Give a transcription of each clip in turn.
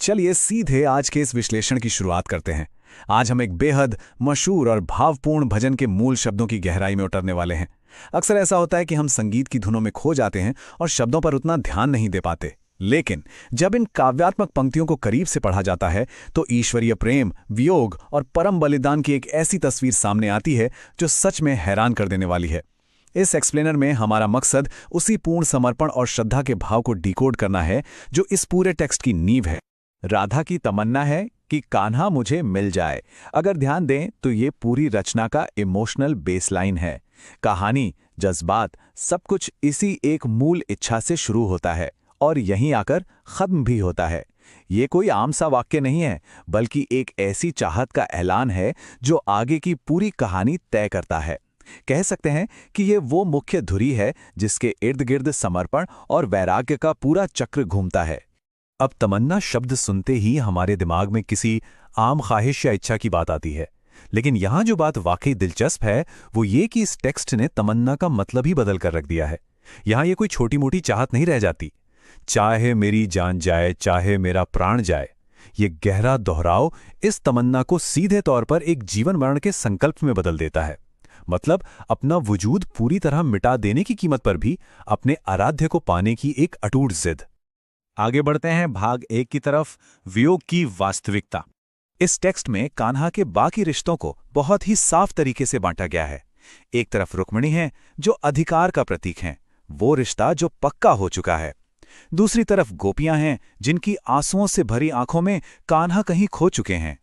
चलिए सीधे आज के इस विश्लेषण की शुरुआत करते हैं। आज हम एक बेहद मशहूर और भावपूर्ण भजन के मूल शब्दों की गहराई में उतरने वाले हैं। अक्सर ऐसा होता है कि हम संगीत की धुनों में खो जाते हैं और शब्दों पर उतना ध्यान नहीं दे पाते, लेकिन जब इन काव्यात्मक पंक्तियों को करीब से पढ़ा जाता है तो ईश्वरीय प्रेम, वियोग और परम बलिदान की एक ऐसी तस्वीर सामने आती है जो सच में हैरान कर देने वाली है। इस एक्सप्लेनर में हमारा मकसद उसी पूर्ण समर्पण और श्रद्धा के भाव को डिकोड करना है जो इस पूरे टेक्स्ट की नींव है। राधा की तमन्ना है कि कान्हा मुझे मिल जाए। अगर ध्यान दें तो ये पूरी रचना का इमोशनल बेसलाइन है। कहानी, जज्बात, सब कुछ इसी एक मूल इच्छा से शुरू होता है और यहीं आकर खत्म भी होता है। ये कोई आम सा वाक्य नहीं है, बल्कि एक ऐसी चाहत का ऐलान है जो आगे की पूरी कहानी तय करता है। कह सकते हैं कि ये वो मुख्य धुरी है जिसके इर्द गिर्द समर्पण और वैराग्य का पूरा चक्र घूमता है। अब तमन्ना शब्द सुनते ही हमारे दिमाग में किसी आम ख्वाहिश या इच्छा की बात आती है, लेकिन यहाँ जो बात वाकई दिलचस्प है वो ये कि इस टेक्स्ट ने तमन्ना का मतलब ही बदल कर रख दिया है। यहाँ ये कोई छोटी मोटी चाहत नहीं रह जाती। चाहे मेरी जान जाए, चाहे मेरा प्राण जाए, ये गहरा दोहराव इस तमन्ना को सीधे तौर पर एक जीवन मरण के संकल्प में बदल देता है। मतलब अपना वजूद पूरी तरह मिटा देने की कीमत पर भी अपने आराध्य को पाने की एक अटूट जिद। आगे बढ़ते हैं भाग 1 की तरफ, वियोग की वास्तविकता। इस टेक्स्ट में कान्हा के बाकी रिश्तों को बहुत ही साफ तरीके से बांटा गया है। एक तरफ रुक्मिणी है जो अधिकार का प्रतीक हैं, वो रिश्ता जो पक्का हो चुका है। दूसरी तरफ गोपियां हैं जिनकी आंसुओं से भरी आंखों में कान्हा कहीं खो चुके हैं।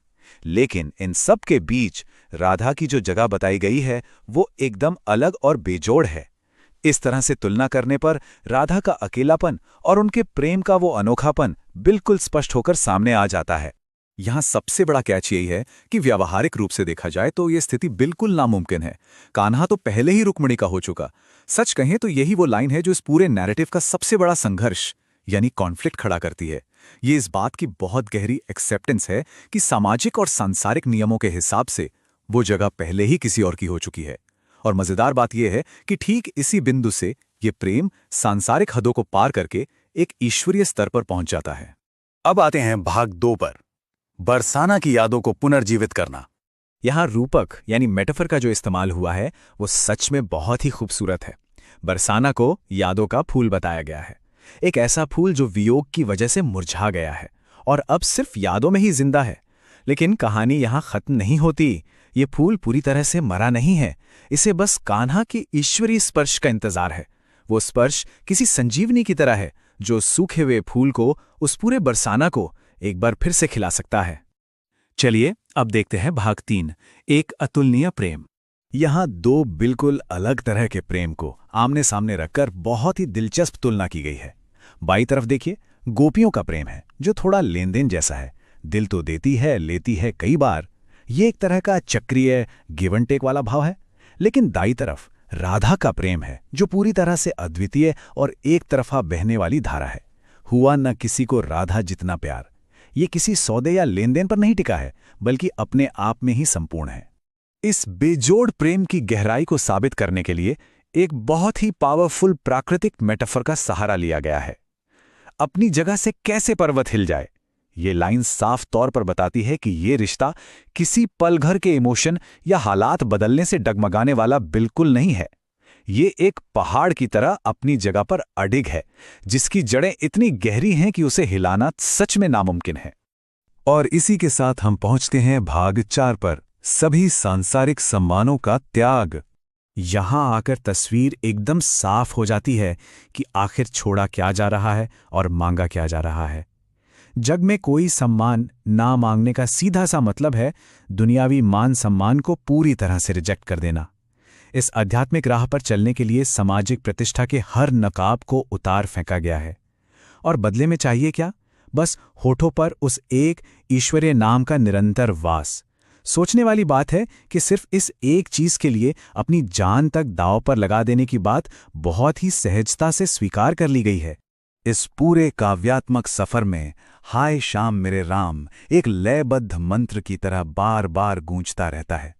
लेकिन इन सब के बीच राधा की जो जगह बताई गई है वो एकदम अलग और बेजोड़ है। इस तरह से तुलना करने पर राधा का अकेलापन और उनके प्रेम का वो अनोखापन बिल्कुल स्पष्ट होकर सामने आ जाता है। यहाँ सबसे बड़ा कैच यही है कि व्यावहारिक रूप से देखा जाए तो ये स्थिति बिल्कुल नामुमकिन है। कान्हा तो पहले ही रुक्मिणी का हो चुका। सच कहें तो यही वो लाइन है जो इस पूरे नैरेटिव का सबसे बड़ा संघर्ष यानी कॉन्फ्लिक्ट खड़ा करती है। ये इस बात की बहुत गहरी एक्सेप्टेंस है कि सामाजिक और सांसारिक नियमों के हिसाब से वो जगह पहले ही किसी और की हो चुकी है। और मजेदार बात यह है कि ठीक इसी बिंदु से ये प्रेम सांसारिक हदों को पार करके एक ईश्वरीय स्तर पर पहुंच जाता है। अब आते हैं भाग 2 पर, बरसाना की यादों को पुनर्जीवित करना। यहाँ रूपक यानी मेटाफर का जो इस्तेमाल हुआ है वो सच में बहुत ही खूबसूरत है। बरसाना को यादों का फूल बताया गया है, एक ऐसा फूल जो वियोग की वजह से मुरझा गया है और अब सिर्फ यादों में ही जिंदा है। लेकिन कहानी यहाँ खत्म नहीं होती। ये फूल पूरी तरह से मरा नहीं है, इसे बस कान्हा के ईश्वरीय स्पर्श का इंतजार है। वो स्पर्श किसी संजीवनी की तरह है जो सूखे हुए फूल को, उस पूरे बरसाना को एक बार फिर से खिला सकता है। चलिए अब देखते हैं भाग 3, एक अतुलनीय प्रेम। यहाँ 2 बिल्कुल अलग तरह के प्रेम को आमने सामने रखकर बहुत ही दिलचस्प तुलना की गई है। बाईं तरफ देखिए, गोपियों का प्रेम है जो थोड़ा लेन देन जैसा है, दिल तो देती है, लेती है कई बार। ये एक तरह का चक्रीय गिव एंड टेक वाला भाव है। लेकिन दाईं तरफ राधा का प्रेम है जो पूरी तरह से अद्वितीय और एक तरफा बहने वाली धारा है। हुआ न किसी को राधा जितना प्यार। ये किसी सौदे या लेन देन पर नहीं टिका है, बल्कि अपने आप में ही संपूर्ण है। इस बेजोड़ प्रेम की गहराई को साबित करने के लिए एक बहुत ही पावरफुल प्राकृतिक मेटाफर का सहारा लिया गया है। अपनी जगह से कैसे पर्वत हिल जाए, ये लाइन साफ तौर पर बताती है कि ये रिश्ता किसी पल भर के इमोशन या हालात बदलने से डगमगाने वाला बिल्कुल नहीं है। ये एक पहाड़ की तरह अपनी जगह पर अडिग है, जिसकी जड़ें इतनी गहरी हैं कि उसे हिलाना सच में नामुमकिन है। और इसी के साथ हम पहुंचते हैं भाग 4 पर, सभी सांसारिक सम्मानों का त्याग। यहां आकर तस्वीर एकदम साफ हो जाती है कि आखिर छोड़ा क्या जा रहा है और मांगा क्या जा रहा है। जग में कोई सम्मान ना मांगने का सीधा सा मतलब है दुनियावी मान सम्मान को पूरी तरह से रिजेक्ट कर देना। इस आध्यात्मिक राह पर चलने के लिए सामाजिक प्रतिष्ठा के हर नकाब को उतार फेंका गया है। और बदले में चाहिए क्या? बस होठों पर उस एक ईश्वरीय नाम का निरंतर वास। सोचने वाली बात है कि सिर्फ इस एक चीज के लिए अपनी जान तक दांव पर लगा देने की बात बहुत ही सहजता से स्वीकार कर ली गई है। इस पूरे काव्यात्मक सफर में हाय शाम मेरे राम एक लयबद्ध मंत्र की तरह बार बार गूंजता रहता है।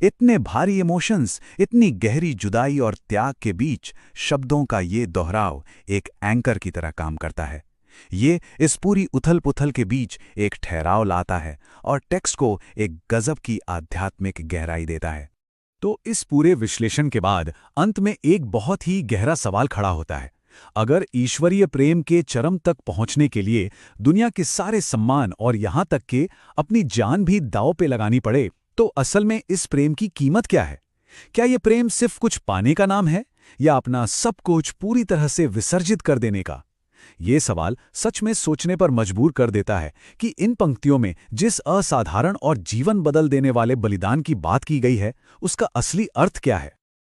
इतने भारी इमोशंस, इतनी गहरी जुदाई और त्याग के बीच शब्दों का ये दोहराव एक एंकर की तरह काम करता है। ये इस पूरी उथल-पुथल के बीच एक ठहराव लाता है और टेक्स्ट को एक गजब की आध्यात्मिक गहराई देता है। तो इस पूरे विश्लेषण के बाद अंत में एक बहुत ही गहरा सवाल खड़ा होता है। अगर ईश्वरीय प्रेम के चरम तक पहुंचने के लिए दुनिया के सारे सम्मान और यहां तक कि अपनी जान भी दांव पे लगानी पड़े, तो असल में इस प्रेम की कीमत क्या है? क्या ये प्रेम सिर्फ कुछ पाने का नाम है या अपना सब कुछ पूरी तरह से विसर्जित कर देने का? ये सवाल सच में सोचने पर मजबूर कर देता है कि इन पंक्तियों में जिस असाधारण और जीवन बदल देने वाले बलिदान की बात की गई है, उसका असली अर्थ क्या है।